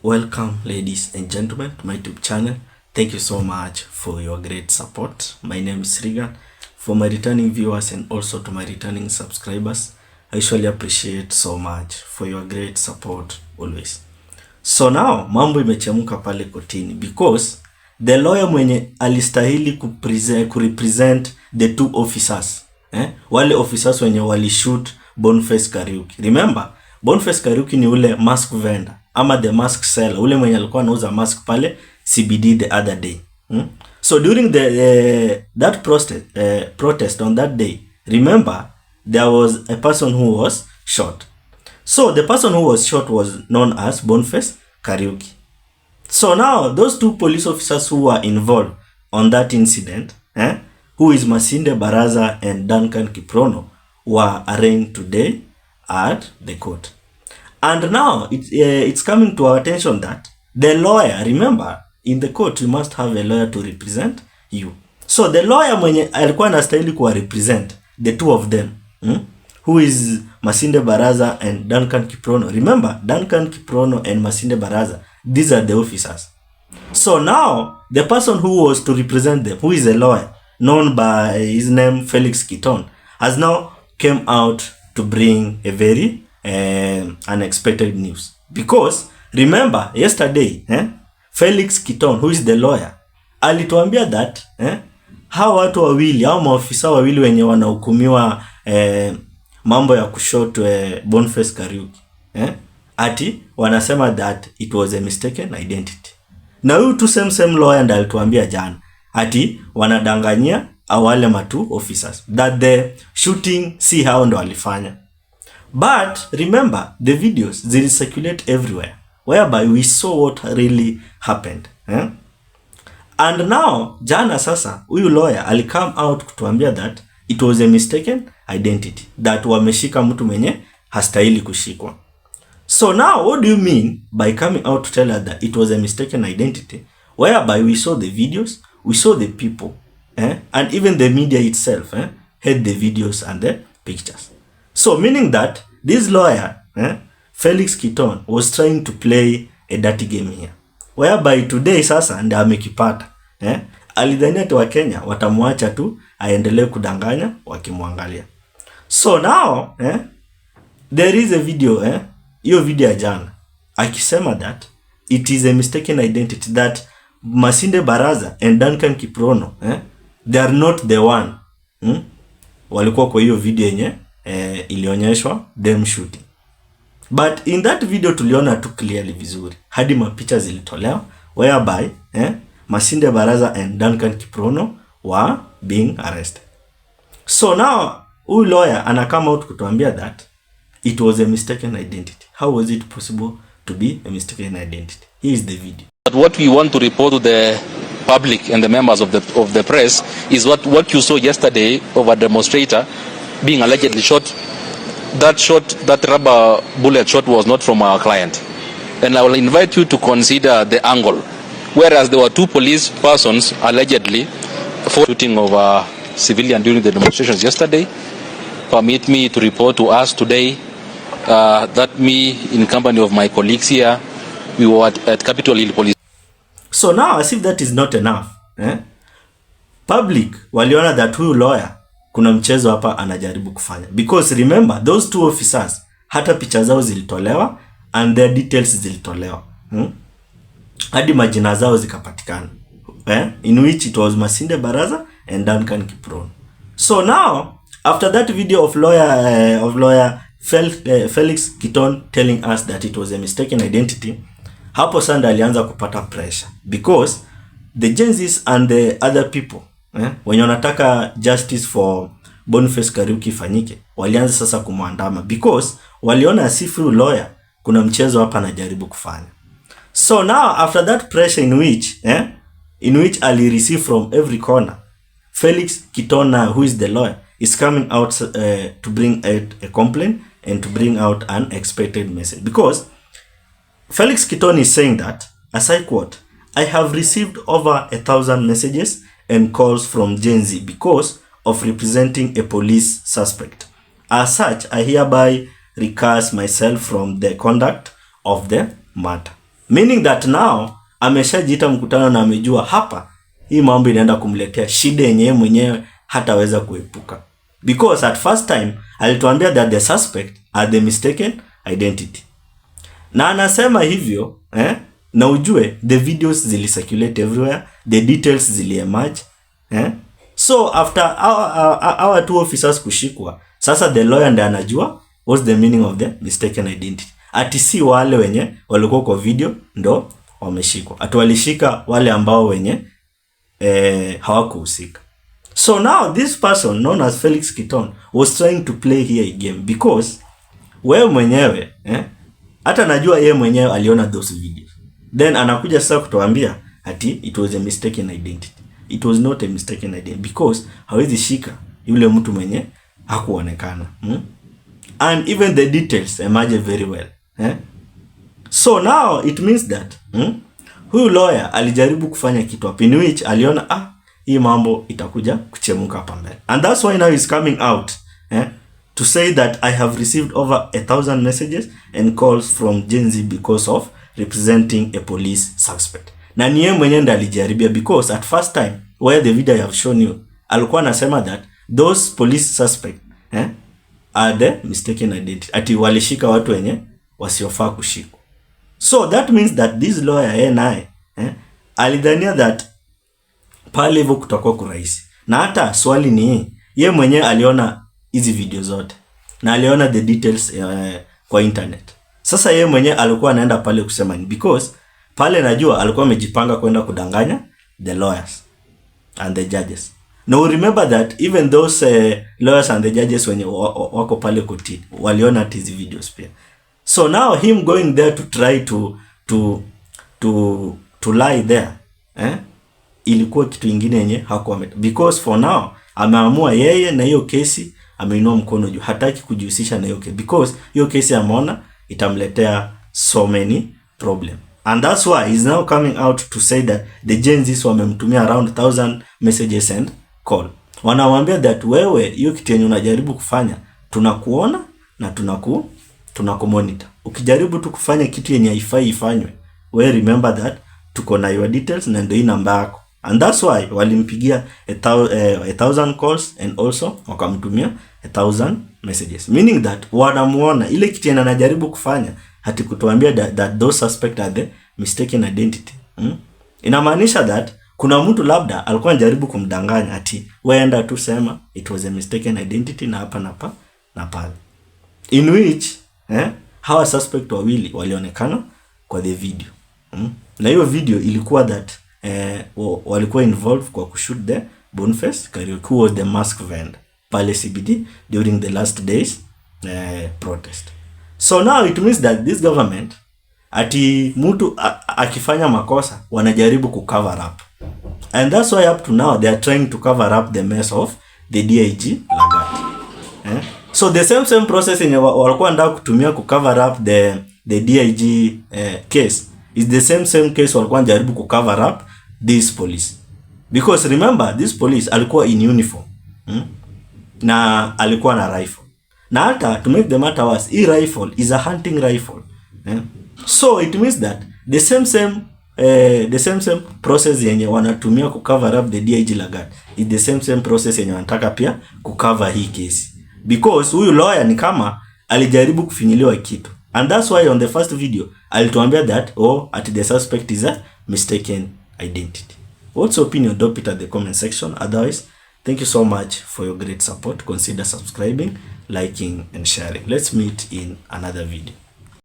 Welcome, ladies and gentlemen, to my YouTube channel. Thank you so much for your great support. My name is Regan. For my returning viewers and also to my returning subscribers, I usually appreciate so much for your great support always. So now mambo imechemuka pale kotini because the lawyer mwenye alistahili kurepresent the two officers, wale officers wenye walishoot Boniface Kariuki. Remember, Boniface Kariuki ni ule mask vendor ama the mask seller, ule mwenye alikuwa anauza mask pale CBD the other day. So during that protest on that day, remember there was a person who was shot. So the person who was shot was known as Boniface Kariuki. So now those two police officers who were involved on that incident, who is Masinde Baraza and Duncan Kiprono, were arraigned today at the court. And now it's coming to our attention that the lawyer, remember, in the court you must have a lawyer to represent you. So the lawyer mwenye alikuwa anastahili kuwa represent the two of them, who is Masinde Baraza and Duncan Kiprono. Remember, Duncan Kiprono and Masinde Baraza, these are the officers. So now the person who was to represent them, who is a lawyer known by his name Felix Kleaton, has now came out to bring a very unexpected news. Because remember yesterday, Felix Kleaton, who is the lawyer, alituambia that hawa watu wawili au maofisa wawili wenye wanahukumiwa mambo ya kushot Boniface Kariuki, ati wanasema that it was a mistaken identity. Na huyu tu same lawyer ndiye alituambia jana ati wanadanganyia wale matu officers that the shooting si hao ndo walifanya. But remember, the videos, they circulate everywhere, whereby we saw what really happened. And now, jana sasa, huyu lawyer alicome out kutuambia that it was a mistaken identity, that wameshika mtu mwenye hastahili kushikwa. So now, what do you mean by coming out to tell us that it was a mistaken identity, whereby we saw the videos, we saw the people, and even the media itself had the videos and the pictures. So meaning that this lawyer, Felix Kleaton, was trying to play a dirty game here, whereby today sasa ndio amekipata. Alidhania tu wa Kenya watamwacha tu aendelee kudanganya wakimwangalia. So now there is a video, hiyo video ya jana akisema that it is a mistaken identity, that Masinde Baraza and Duncan Kiprono, they are not the one. Walikuwa kwa hiyo video yenye ilionyeshwa them shooting. But in that video tuliona tu clearly vizuri, hadi mapicha zilitolewa whereby Masinde Baraza and Duncan Kiprono were being arrested. So now huyu lawyer ana come out kutuambia that it was a mistaken identity. How was it possible to be a mistaken identity? Here is the video. But what we want to report to the public and the members of the press is what you saw yesterday of a demonstrator being allegedly shot. That rubber bullet shot was not from our client. And I will invite you to consider the angle. Whereas there were two police persons allegedly for shooting of a civilian during the demonstrations yesterday, permit me to report to us today that me, in company of my colleagues here, we were at Capitol Hill Police. So now, as if that is not enough, public waliona that huyu lawyer kuna mchezo hapa anajaribu kufanya. Because remember, those two officers, hata picha zao zilitolewa and their details zilitolewa. Hadi majina zao zikapatikana. In which it was Masinde Baraza and Duncan Kiprono. So now, after that video of lawyer Felix Kleaton telling us that it was a mistaken identity, hapo sanda alianza kupata pressure. Because the Gen Zs and the other people, wenye wanataka justice for Boniface Kariuki ifanyike, walianza sasa kumwandama because waliona asifu lawyer kuna mchezo hapa anajaribu kufanya. So now after that pressure in which ali receive from every corner, Felix Kleaton, who is the lawyer, is coming out to bring out a complaint and to bring out an expected message. Because Felix Kleaton is saying that, as I quote, "I have received over 1,000 messages and calls from Gen Z because of representing a police suspect. As such, I hereby recuse myself from the conduct of the matter." Meaning that now ameshajiita mkutano na amejua hapa hii mambo inaenda kumletea shida yenyewe mwenyewe hataweza kuepuka. Because at first time alituambia that the suspect are the mistaken identity. Na anasema hivyo na ujue the videos zilicirculate everywhere, the details ziliemerge. So after our two officers kushikwa, sasa the lawyer ndiye anajua what's the meaning of the mistaken identity. Ati si wale wenye walikuwa kwa video ndo wameshikwa. Ati walishika wale ambao wenye hawakuhusika. So now this person known as Felix Kleaton was trying to play here a game because wewe mwenyewe hata najua yeye mwenyewe aliona those videos. Then anakuja sasa kutuambia ati it was a mistaken identity. It was not a mistaken identity because hawezi shika yule mtu mwenye hakuonekana. And even the details emerge very well. So now it means that huyu lawyer alijaribu kufanya kitu hapo in which aliona hii mambo itakuja kuchemuka hapa mbele. And that's why now he's coming out to say that I have received over 1,000 messages and calls from Gen Z because of representing a police suspect. Na ni yeye mwenyewe ndiye alijaribia because at first time where the video I have shown you alikuwa anasema that those police suspect are the mistaken identity. Ati walishika watu wenye wasiofaa kushikwa. So that means that this lawyer naye alidhania that pale hivyo kutakuwa kurahisi. Na hata swali ni yeye mwenyewe aliona hizi video zote na aliona the details kwa internet. Sasa yeye mwenyewe alikuwa anaenda pale kusema ni because pale najua alikuwa amejipanga kwenda kudanganya the lawyers and the judges. Now remember that even those lawyers and the judges wenye wako pale kotini waliona hizi videos pia. So now him going there to try to lie there ilikuwa kitu kingine yenye hakuwa because for now ameamua yeye na hiyo kesi ameinua mkono juu, hataki kujihusisha na hiyo kesi because hiyo kesi ameona itamletea so many problem. And that's why he's now coming out to say that the Gen Zs wamemtumia around 1,000 messages and call. Wanamwambia that wewe hiyo kitu yenye unajaribu kufanya tunakuona na tunakumonitor. Ukijaribu tu kufanya kitu yenye haifai ifanywe, we remember that tuko na your details na ndio hii namba yako. And that's why walimpigia 1,000 calls and also wakamtumia 1,000 messages. Meaning that wanamuona ile kitu yenye anajaribu kufanya hati kutuambia that those suspect are the mistaken identity. Inamaanisha that kuna mtu labda alikuwa anajaribu kumdanganya ati waenda tu sema it was a mistaken identity na hapa na pale. In which hawa suspect wawili walionekana kwa the video. Na hiyo video ilikuwa that walikuwa involved kwa kushoot the Boniface Kariuki who was the mask vendor pale CBD during the last days protest. So now it means that this government ati mtu akifanya makosa wanajaribu kucover up. And that's why up to now they are trying to cover up the mess of the DIG Lagat. So the same process yenye walikuwa ndio kutumia kucover up the DIG case is the same case walikuwa wanajaribu kucover up this police. Because remember this police alikuwa in uniform. Na alikuwa na rifle. Na hata to make the matter worse, hii rifle is a hunting rifle. So it means that the same process yenye wanatumia kucover up the DIG Lagat is the same process yenye wanataka pia kucover hii case. Because huyu lawyer ni kama alijaribu kufinyiliwa kitu. And that's why on the first video alituambia that at the suspect is a mistaken identity. What's your opinion? Drop it at the comment section. Otherwise, thank you so much for your great support. Consider subscribing, liking and sharing. Let's meet in another video.